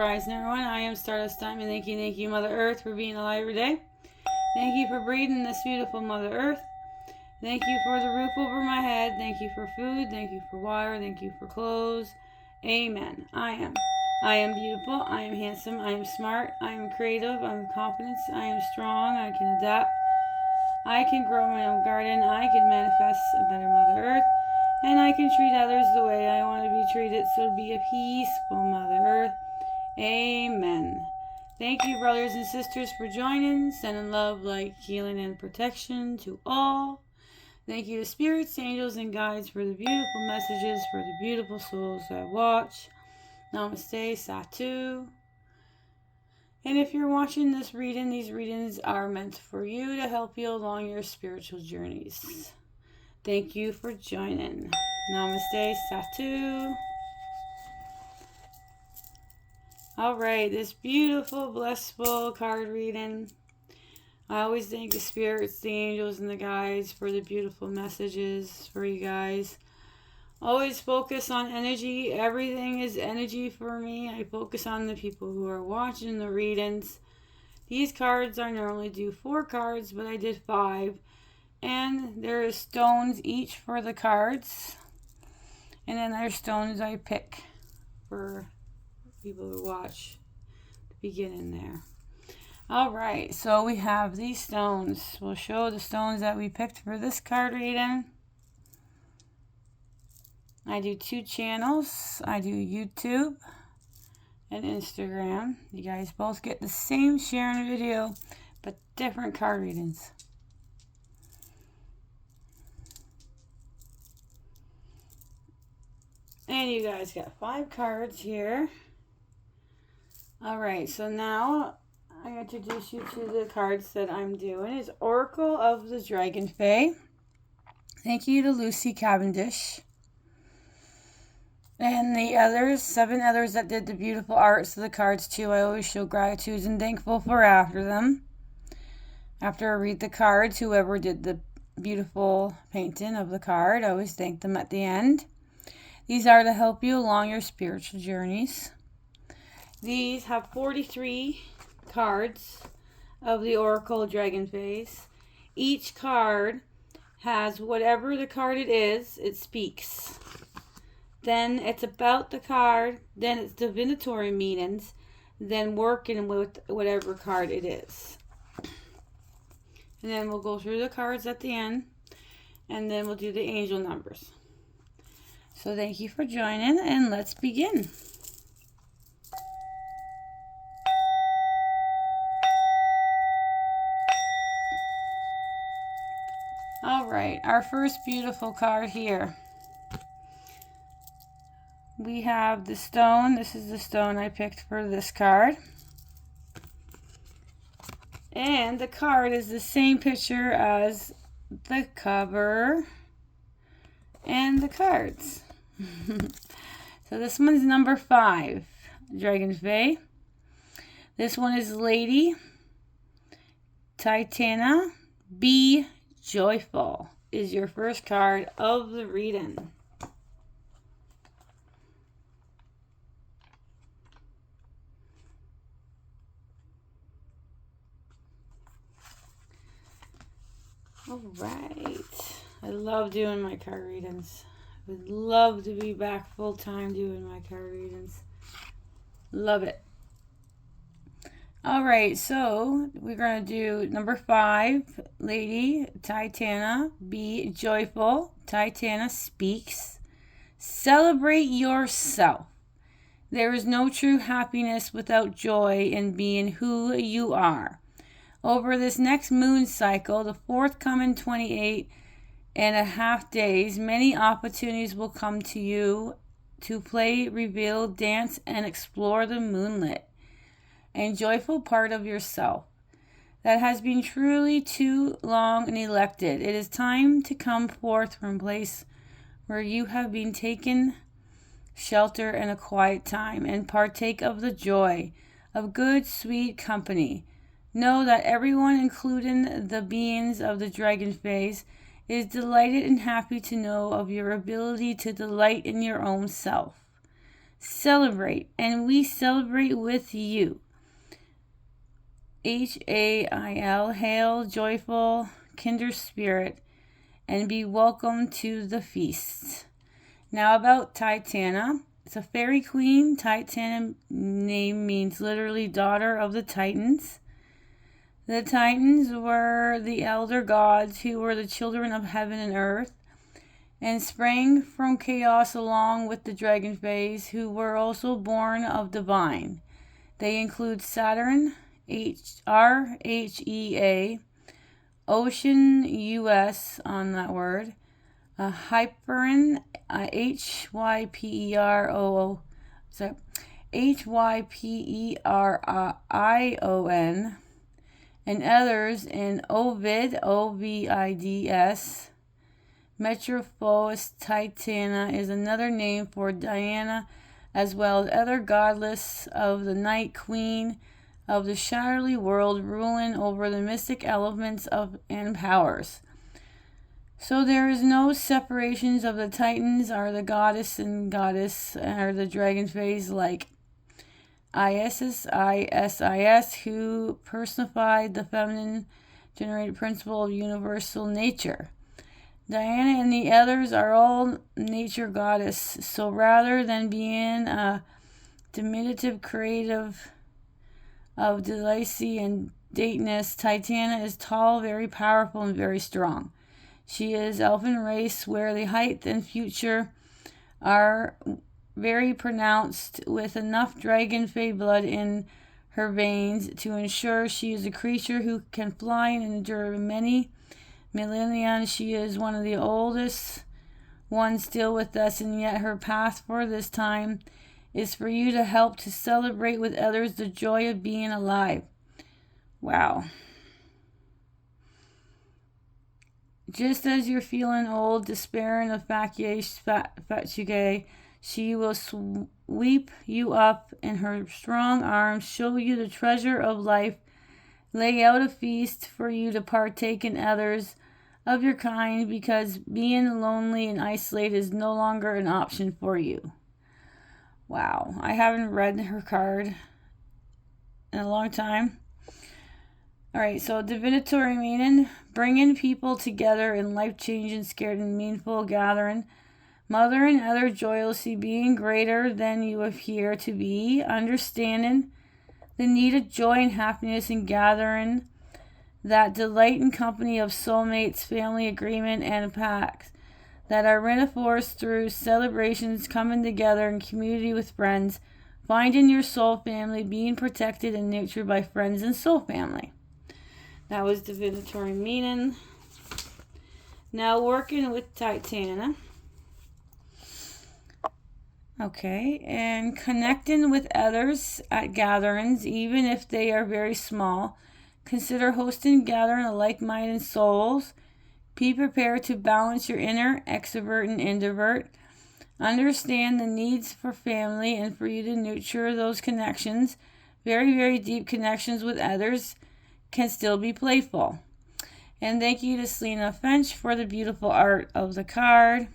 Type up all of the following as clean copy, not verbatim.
rising, everyone. I am Stardust Time, and thank you, Mother Earth, for being alive every day. Thank you for breathing this beautiful Mother Earth. Thank you for the roof over my head. Thank you for food. Thank you for water. Thank you for clothes. Amen. I am beautiful. I am handsome. I am smart. I am creative. I am confident. I am strong. I can adapt. I can grow my own garden. I can manifest a better Mother Earth. And I can treat others the way I want to be treated. So be a peaceful Mother Earth. Amen. Thank you, brothers and sisters, for joining. Sending love, light, healing, and protection to all. Thank you to spirits, angels, and guides for the beautiful messages, for the beautiful souls that watch. Namaste, Satu. And if you're watching this reading, these readings are meant for you to help you along your spiritual journeys. Thank you for joining. Namaste, Satu. All right, this beautiful, blissful card reading. I always thank the spirits, the angels, and the guides for the beautiful messages for you guys. Always focus on energy. Everything is energy for me. I focus on the people who are watching the readings. These cards, I normally do 4 cards, but I did 5. And there are stones each for the cards. And then there's stones I pick for people who watch the beginning there. Alright, so we have these stones. We'll show the stones that we picked for this card reading. I do 2 channels. I do YouTube and Instagram. You guys both get the same sharing video, but different card readings. And you guys got 5 cards here. Alright, so now I introduce you to the cards that I'm doing. It's Oracle of the Dragonfae. Thank you to Lucy Cavendish. And the others, 7 others that did the beautiful arts of the cards too. I always show gratitude and thankful for after them. After I read the cards, whoever did the beautiful painting of the card, I always thank them at the end. These are to help you along your spiritual journeys. These have 43 cards of the Oracle Dragonfae. Each card has whatever the card it is, it speaks. Then it's about the card, then it's divinatory meanings, then working with whatever card it is. And then we'll go through the cards at the end, and then we'll do the angel numbers. So thank you for joining, and let's begin. Alright, our first beautiful card here. We have the stone. This is the stone I picked for this card. And the card is the same picture as the cover and the cards. So this one is number 5, Dragonfae. This one is Lady Titania. Be joyful is your first card of the reading. All right. I love doing my card readings. I would love to be back full time doing my card readings. Love it. All right, so we're going to do number 5, Lady Titania. Be joyful. Titania speaks. Celebrate yourself. There is no true happiness without joy in being who you are. Over this next moon cycle, the forthcoming 28.5 days, many opportunities will come to you to play, reveal, dance, and explore the moonlit and joyful part of yourself that has been truly too long neglected. It is time to come forth from a place where you have been taken shelter in a quiet time and partake of the joy of good, sweet company. Know that everyone, including the beings of the Dragonfae, is delighted and happy to know of your ability to delight in your own self. celebrate, and we celebrate with you. Hail, hail, joyful, kinder spirit, and be welcome to the feast. Now about Titania. It's a fairy queen. Titania name means literally daughter of the Titans. The Titans were the elder gods who were the children of heaven and earth, and sprang from chaos along with the Dragonfae, who were also born of divine. They include Saturn, RHEA, Ocean, US on that word, Hyperion, Hyperion, and others in Ovid, Ovids. Metrophos Titania is another name for Diana, as well as other goddess of the night, queen of the shadowy world, ruling over the mystic elements and powers. So there is no separations of the Titans or the goddess or the Dragonfae like Isis, who personified the feminine generated principle of universal nature. Diana and the others are all nature goddess, so rather than being a diminutive creative of delicacy and dateness, Titania is tall, very powerful, and very strong. She is elfin race, where the height and future are very pronounced, with enough Dragonfae blood in her veins to ensure she is a creature who can fly and endure many millennia. She is one of the oldest ones still with us, and yet her path for this time is for you to help to celebrate with others the joy of being alive. Wow. Just as you're feeling old, despairing of fatugue, she will sweep you up in her strong arms, show you the treasure of life, lay out a feast for you to partake in others of your kind, because being lonely and isolated is no longer an option for you. Wow, I haven't read her card in a long time. Alright, so divinatory meaning, bringing people together in life-changing, scared and meaningful gathering. Mother and other joyously being greater than you appear to be, understanding the need of joy and happiness in gathering, that delight in company of soulmates, family agreement, and pacts that are reinforced through celebrations, coming together in community with friends, finding your soul family, being protected and nurtured by friends and soul family. That was divinatory meaning. Now working with Titania. Okay, and connecting with others at gatherings, even if they are very small. Consider hosting gathering of like-minded souls. Be prepared to balance your inner extrovert and introvert. Understand the needs for family and for you to nurture those connections. Very, very deep connections with others can still be playful. And thank you to Selena Finch for the beautiful art of the card.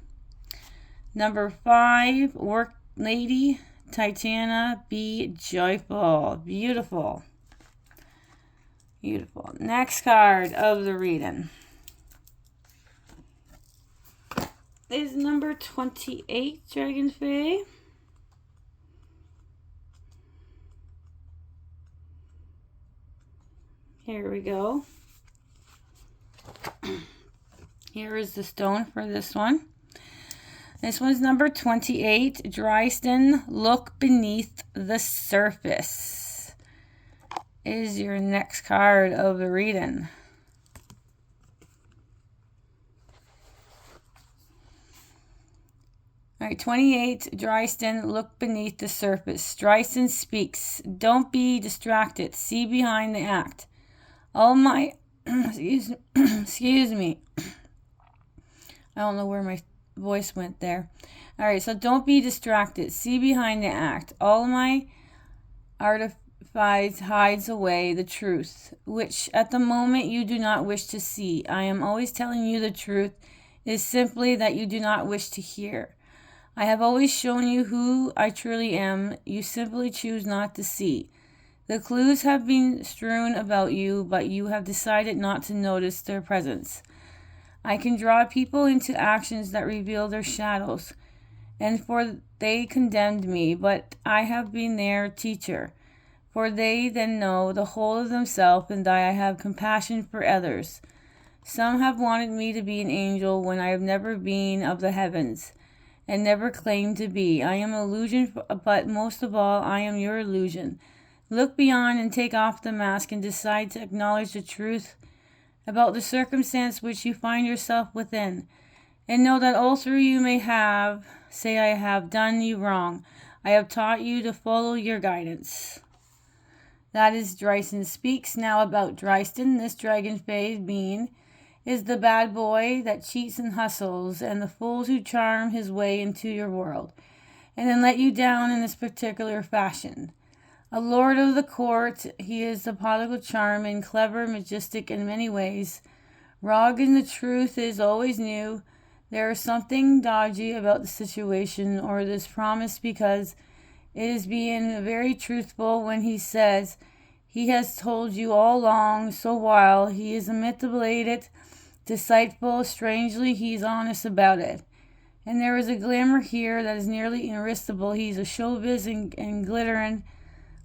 Number 5, Work Lady, Titania, be joyful. Beautiful. Beautiful. Next card of the reading is number 28, Dragonfae. Here we go. Here is the stone for this one. This one's number 28. Dryston, look beneath the surface. Is your next card of the reading. All right, 28. Dryston, look beneath the surface. Dryston speaks. Don't be distracted. See behind the act. All my excuse me. I don't know where my voice went there. All right, so don't be distracted. See behind the act. All my artifice hides away the truth, which at the moment you do not wish to see. I am always telling you the truth. It is simply that you do not wish to hear. I have always shown you who I truly am. You simply choose not to see. The clues have been strewn about you, but you have decided not to notice their presence. I can draw people into actions that reveal their shadows, and for they condemned me, but I have been their teacher. For they then know the whole of themselves, and that I have compassion for others. Some have wanted me to be an angel when I have never been of the heavens, and never claimed to be. I am an illusion, but most of all, I am your illusion. Look beyond and take off the mask and decide to acknowledge the truth about the circumstance which you find yourself within. And know that all through you may say, I have done you wrong. I have taught you to follow your guidance. That is Dryston speaks. Now about Dryston, this Dragonfae being is the bad boy that cheats and hustles, and the fools who charm his way into your world, and then let you down in this particular fashion. A lord of the court, he is the prodigal charm and clever, majestic in many ways. Wrong in the truth is always new. There is something dodgy about the situation or this promise, because it is being very truthful when he says he has told you all along. So while he is manipulated, deceitful, strangely he's honest about it. And there is a glamour here that is nearly irresistible. He's a showbiz and glittering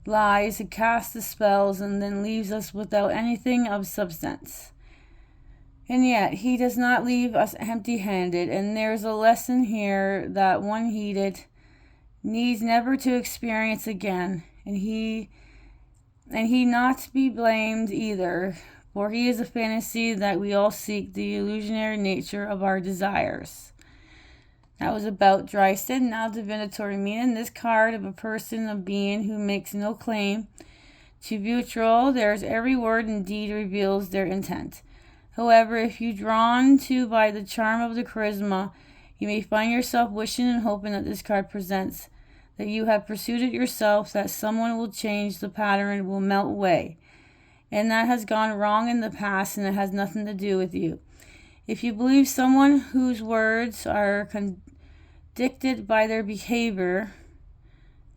lies, he casts the spells and then leaves us without anything of substance. And yet he does not leave us empty-handed, and there is a lesson here that one heeded needs never to experience again, and he not to be blamed either, for he is a fantasy that we all seek, the illusionary nature of our desires. That was about Dryston. Now divinatory meaning. This card of a person, a being who makes no claim to neutral. There's every word and deed reveals their intent. However, if you drawn to by the charm of the charisma, you may find yourself wishing and hoping that this card presents that you have pursued it yourself, that someone will change the pattern, will melt away. And that has gone wrong in the past, and it has nothing to do with you. If you believe someone whose words are dictated by their behavior,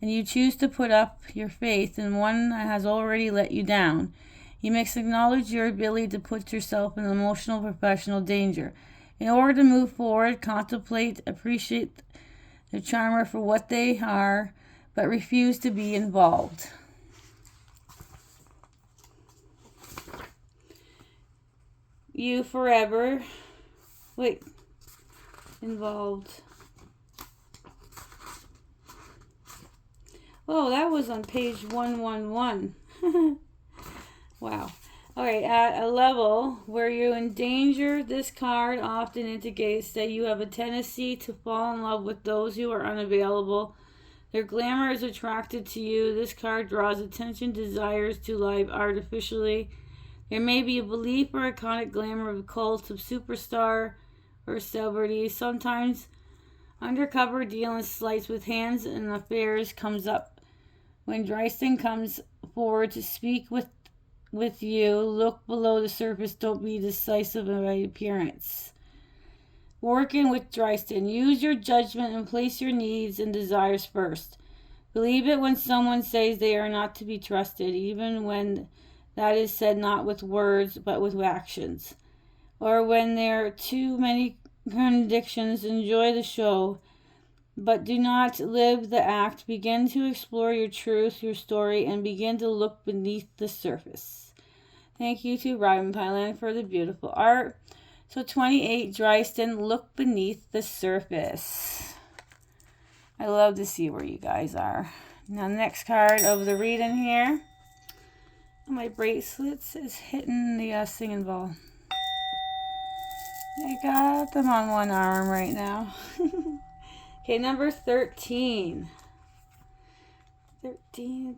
and you choose to put up your faith in one that has already let you down, you must acknowledge your ability to put yourself in emotional professional danger. In order to move forward, contemplate, appreciate the charmer for what they are, but refuse to be involved. You forever. Involved. Oh, that was on page 111. Wow. Alright, at a level where you endanger, this card often indicates that you have a tendency to fall in love with those who are unavailable. Their glamour is attracted to you. This card draws attention, desires to live artificially. There may be a belief or iconic glamour of a cult of superstar or celebrity. Sometimes undercover dealing slights with hands and affairs comes up. When Dryston comes forward to speak with you, look below the surface. Don't be decisive in my appearance. Working with Dryston, use your judgment and place your needs and desires first. Believe it when someone says they are not to be trusted, even when that is said not with words but with actions. Or when there are too many contradictions, enjoy the show, but do not live the act. Begin to explore your truth, your story, and begin to look beneath the surface. Thank you to Dragonfae Land for the beautiful art. So 28, Dryston, look beneath the surface. I love to see where you guys are. Now, next card of the reading here. My bracelets is hitting the singing ball. I got them on one arm right now. Okay, number 13. 13.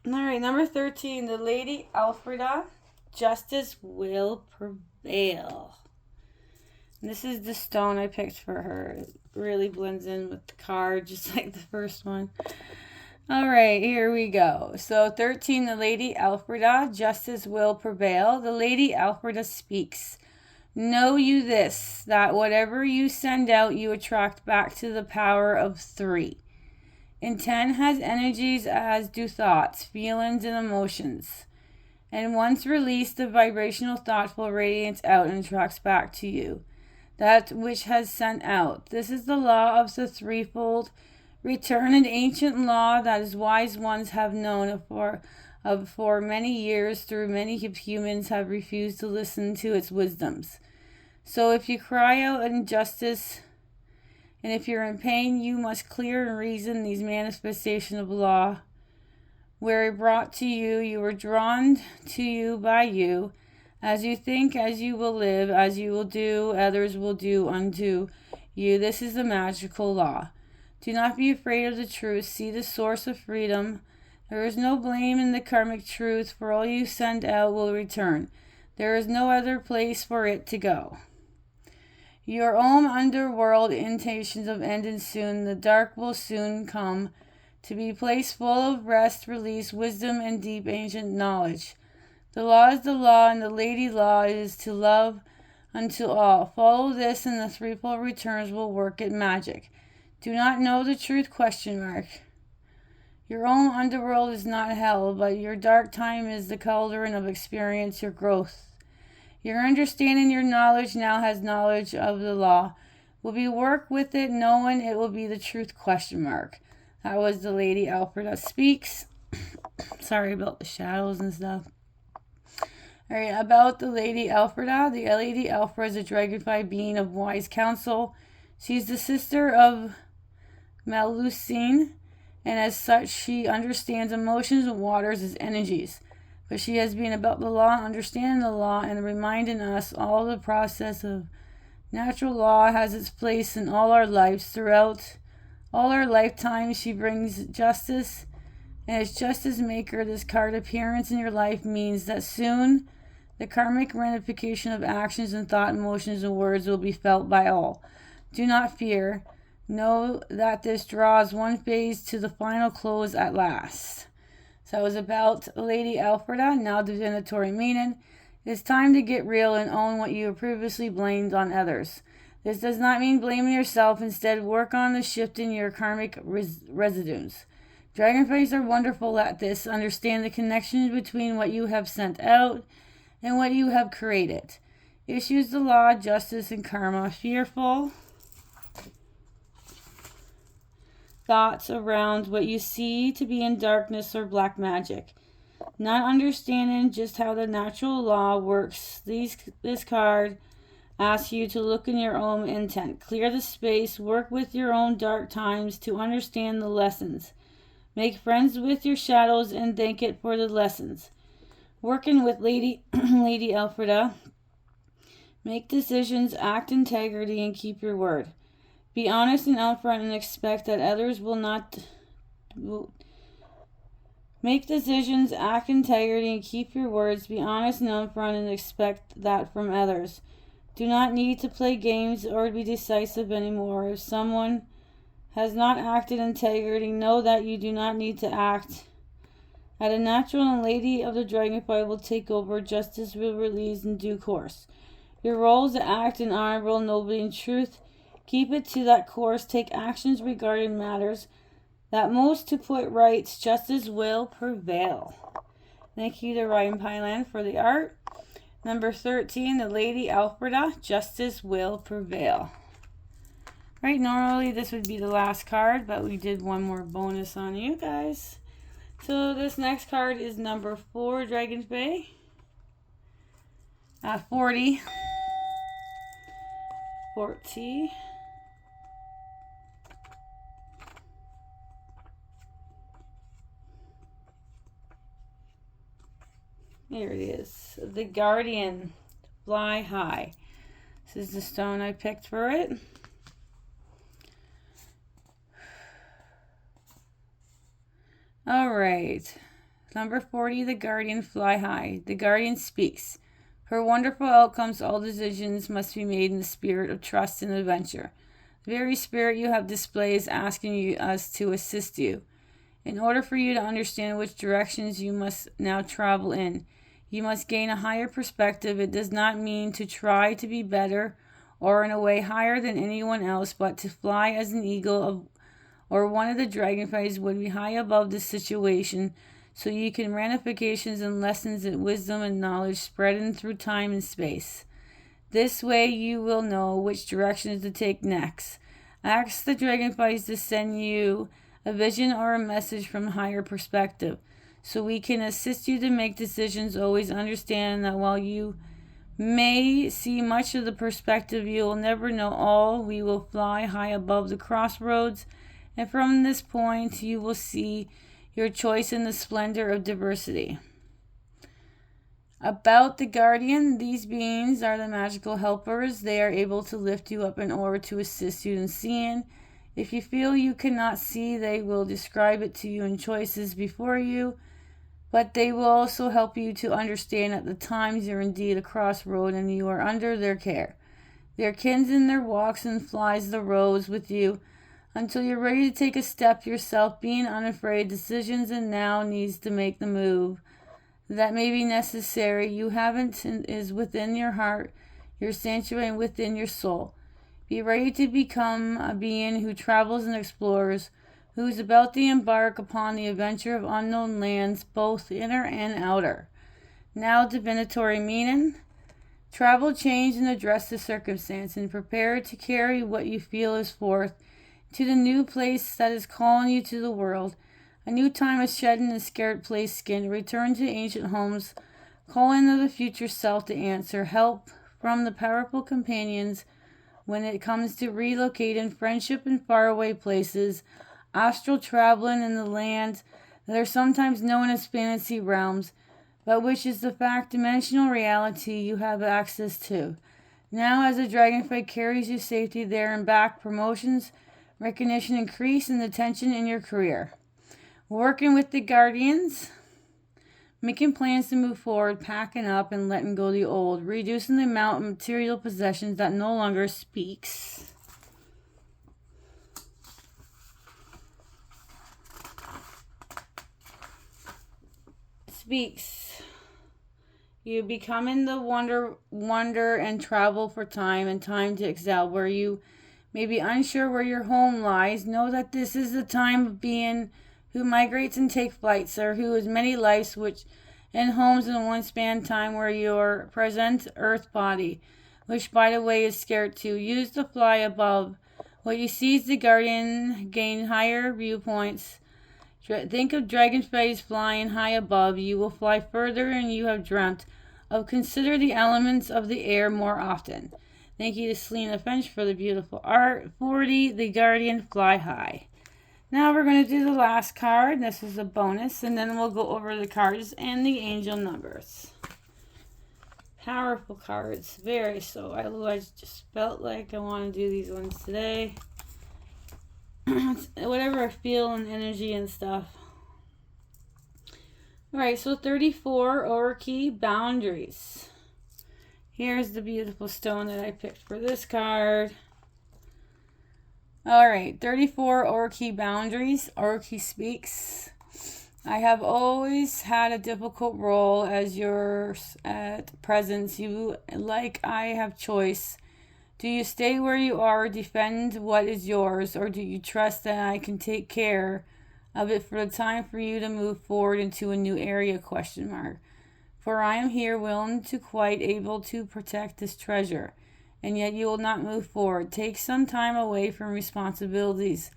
Alright, number 13. The Lady Alfreda. Justice will prevail. And this is the stone I picked for her. It really blends in with the card, just like the first one. Alright, here we go. So 13, the Lady Alfreda. Justice will prevail. The Lady Alfreda speaks. Know you this, that whatever you send out, you attract back to the power of 3. Intent has energies, as do thoughts, feelings, and emotions. And once released, the vibrational thought will radiate out and attracts back to you that which has sent out. This is the law of the threefold return, an ancient law that is wise ones have known for many years, through many humans have refused to listen to its wisdoms. So if you cry out injustice, and if you're in pain, you must clear and reason these manifestations of law. Where brought to you, you were drawn to you by you. As you think, as you will live, as you will do, others will do unto you. This is the magical law. Do not be afraid of the truth. See the source of freedom. There is no blame in the karmic truth, for all you send out will return. There is no other place for it to go. Your own underworld intentions of ending soon. The dark will soon come, to be placed full of rest, release, wisdom, and deep ancient knowledge. The law is the law, and the lady law is to love unto all. Follow this, and the threefold returns will work at magic. Do not know the truth? ? Your own underworld is not hell, but your dark time is the cauldron of experience, your growth. Your understanding, your knowledge now has knowledge of the law. Will be work with it, knowing it will be the truth ? That was the Lady Alfreda speaks. Sorry about the shadows and stuff. Alright, about the Lady Alfreda. The Lady Alfreda is a dragonfly being of wise counsel. She's the sister of Melusine, and as such she understands emotions and waters as energies. But she has been about the law, understanding the law, and reminding us all the process of natural law has its place in all our lives. Throughout all our lifetimes, she brings justice, and as justice maker, this card appearance in your life means that soon the karmic ramification of actions and thought, emotions, and words will be felt by all. Do not fear. Know that this draws one phase to the final close at last. So it was about Lady Alfreda, now divinatory meaning. It's time to get real and own what you have previously blamed on others. This does not mean blaming yourself. Instead, work on the shift in your karmic residues. Dragonfaes are wonderful at this. Understand the connection between what you have sent out and what you have created. Issues the law, justice, and karma. Fearful thoughts around what you see to be in darkness or black magic. Not understanding just how the natural law works. This card asks you to look in your own intent. Clear the space. Work with your own dark times to understand the lessons. Make friends with your shadows and thank it for the lessons. Working with Lady Alfreda. Make decisions, act integrity, and keep your word. Be honest and upfront and expect that others will not. Make decisions, act integrity, and keep your words. Be honest and upfront and expect that from others. Do not need to play games or be decisive anymore. If someone has not acted integrity, know that you do not need to act. At a natural and Lady of the Dragonfly will take over. Justice will release in due course. Your role is to act in honorable, nobly, and truth. Keep it to that course. Take actions regarding matters that most to put rights. Justice will prevail. Thank you to Ryan Pyland for the art. Number 13, the Lady Alfreda. Justice will prevail. Right, normally this would be the last card, but we did one more bonus on you guys. So this next card is number 4, Dragonfae. 40. There it is. The Guardian. Fly high. This is the stone I picked for it. Alright. Number 40, the Guardian. Fly high. The Guardian speaks. For wonderful outcomes, all decisions must be made in the spirit of trust and adventure. The very spirit you have displayed is asking us to assist you. In order for you to understand which directions you must now travel in, You must gain a higher perspective. It does not mean to try to be better or in a way higher than anyone else, but to fly as an eagle or one of the dragonflies would be high above the situation, so you can ramifications and lessons and wisdom and knowledge spreading through time and space. This way you will know which direction to take next. Ask the dragonflies to send you a vision or a message from a higher perspective, so we can assist you to make decisions. Always understand that while you may see much of the perspective, you will never know all. We will fly high above the crossroads, and from this point you will see your choice in the splendor of diversity. About the guardian, these beings are the magical helpers. They are able to lift you up in order to assist you in seeing. If you feel you cannot see, they will describe it to you in choices before you, but they will also help you to understand at the times you're indeed a crossroad and you are under their care. Their kins in their walks and flies the roads with you until you're ready to take a step yourself, being unafraid. Decisions and now needs to make the move that may be necessary. You haven't is within your heart, your sanctuary, and within your soul. Be ready to become a being who travels and explores, who is about to embark upon the adventure of unknown lands, both inner and outer. Now, divinatory meaning. Travel, change, and address the circumstance, and prepare to carry what you feel is forth to the new place that is calling you to the world. A new time is shedding the scared place skin. Return to ancient homes, calling of the future self to answer. Help from the powerful companions when it comes to relocating friendship in faraway places, astral traveling in the lands that are sometimes known as fantasy realms, but which is the fact dimensional reality you have access to. Now, as the Dragonfae carries you safety there and back, promotions, recognition increase, and the tension in your career. Working with the guardians, making plans to move forward, packing up and letting go the old, reducing the amount of material possessions that no longer speaks. You becoming the wonder and travel for time and time to excel. Where you may be unsure where your home lies, know that this is the time of being who migrates and take flights, or who has many lives which and homes in one span time, where your present earth body, which by the way is scared to use to fly above. What you see is the guardian gain higher viewpoints. Think of dragonflies flying high above. You will fly further and you have dreamt of. Consider the elements of the air more often. Thank you to Selena Finch for the beautiful art. 40, the guardian, fly high. Now we're going to do the last card. This is a bonus, and then we'll go over the cards and the angel numbers. Powerful cards, very so. I just felt like I want to do these ones today. Whatever I feel and energy and stuff. Alright, so 34 Orki boundaries. Here's the beautiful stone that I picked for this card. Alright, 34 Orki boundaries. Orki speaks. I have always had a difficult role as yours at present. You, like I, have choice. Do you stay where you are, defend what is yours, or do you trust that I can take care of it for the time for you to move forward into a new area? ? For I am here, willing to quite able to protect this treasure, and yet you will not move forward. Take some time away from responsibilities.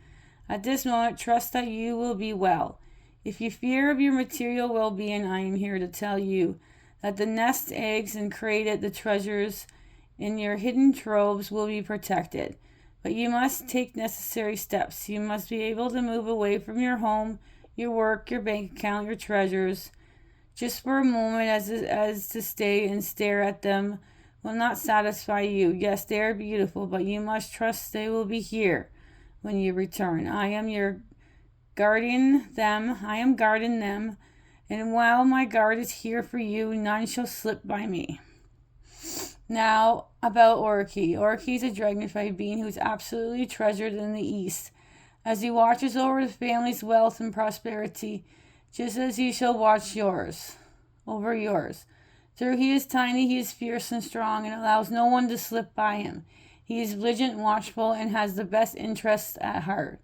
At this moment, trust that you will be well. If you fear of your material well-being, I am here to tell you that the nest eggs and created the treasures in your hidden troves will be protected. But you must take necessary steps. You must be able to move away from your home, your work, your bank account, your treasures, just for a moment, as to stay and stare at them will not satisfy you. Yes, they are beautiful, but you must trust they will be here when you return. I am guarding them, and while my guard is here for you, none shall slip by me. Now, about Orki. Orki is a dragonfly being who is absolutely treasured in the East, as he watches over the family's wealth and prosperity, just as he shall watch over yours. Though he is tiny, he is fierce and strong and allows no one to slip by him. He is vigilant, watchful, and has the best interests at heart.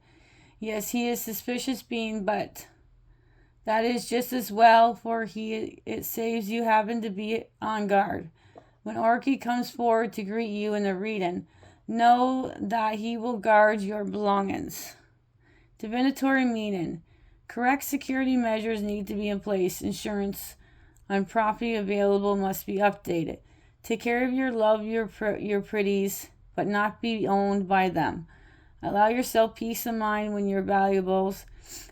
Yes, he is a suspicious being, but that is just as well, for it saves you having to be on guard. When Orky comes forward to greet you in the reading, know that he will guard your belongings. Divinatory meaning. Correct security measures need to be in place. Insurance on property available must be updated. Take care of your pretties, but not be owned by them. Allow yourself peace of mind when your valuables.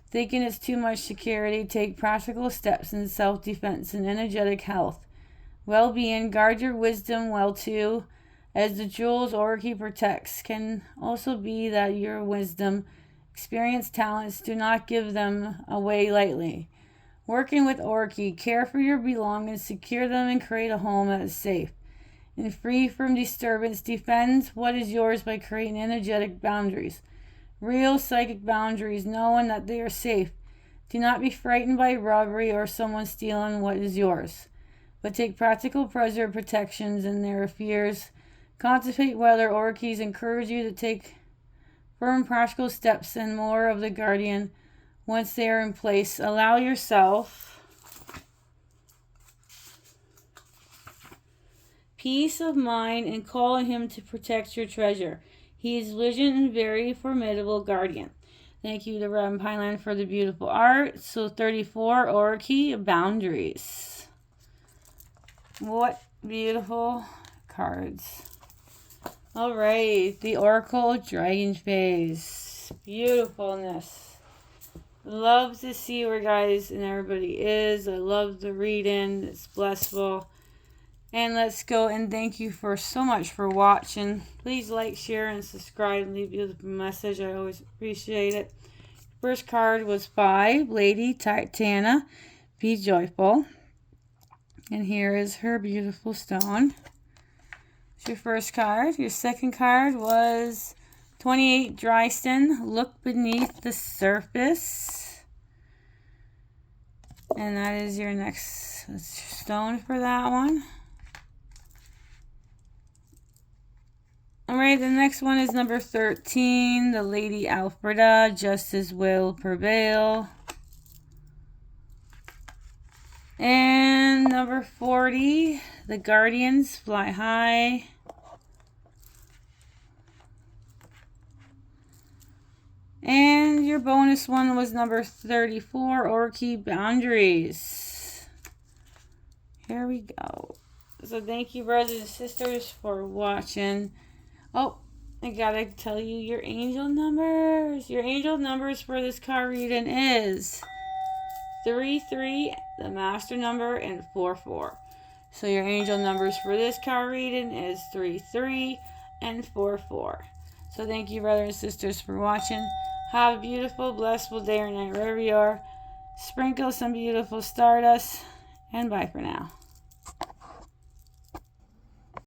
Thinking it's too much security, take practical steps in self-defense and energetic health. Well-being, guard your wisdom well too, as the jewels Orky protects can also be that your wisdom, experience, talents, do not give them away lightly. Working with Orky, care for your belongings, secure them, and create a home that is safe and free from disturbance. Defend what is yours by creating energetic boundaries. Real psychic boundaries, knowing that they are safe. Do not be frightened by robbery or someone stealing what is yours, but take practical protections in their fears. Contemplate whether Orkies encourage you to take firm practical steps and more of the guardian. Once they are in place, allow yourself peace of mind and call on him to protect your treasure. He is vigilant and very formidable guardian. Thank you to Robin Pineland for the beautiful art. So 34, Orky, boundaries. What beautiful cards. All right, the Oracle Dragonfae. Beautifulness. Love to see where guys and everybody is. I love the reading. It's blissful. And let's go and thank you for so much for watching. Please like, share, and subscribe. Leave you a message. I always appreciate it. First card was by Lady Titana. Be joyful. And here is her beautiful stone. It's your first card. Your second card was 28 Dryston. Look beneath the surface. And that is your next stone for that one. Alright, the next one is number 13, the Lady Alfreda, Justice Will Prevail. And number 40, the Guardians Fly High. And your bonus one was number 34, Orky Boundaries. Here we go. So thank you, brothers and sisters, for watching. Oh, I gotta tell you your angel numbers. Your angel numbers for this card reading is 33, the master number, and 44. So your angel numbers for this card reading is 33 and 44. So thank you, brothers and sisters, for watching. Have a beautiful, blissful day or night wherever you are. Sprinkle some beautiful stardust, and bye for now.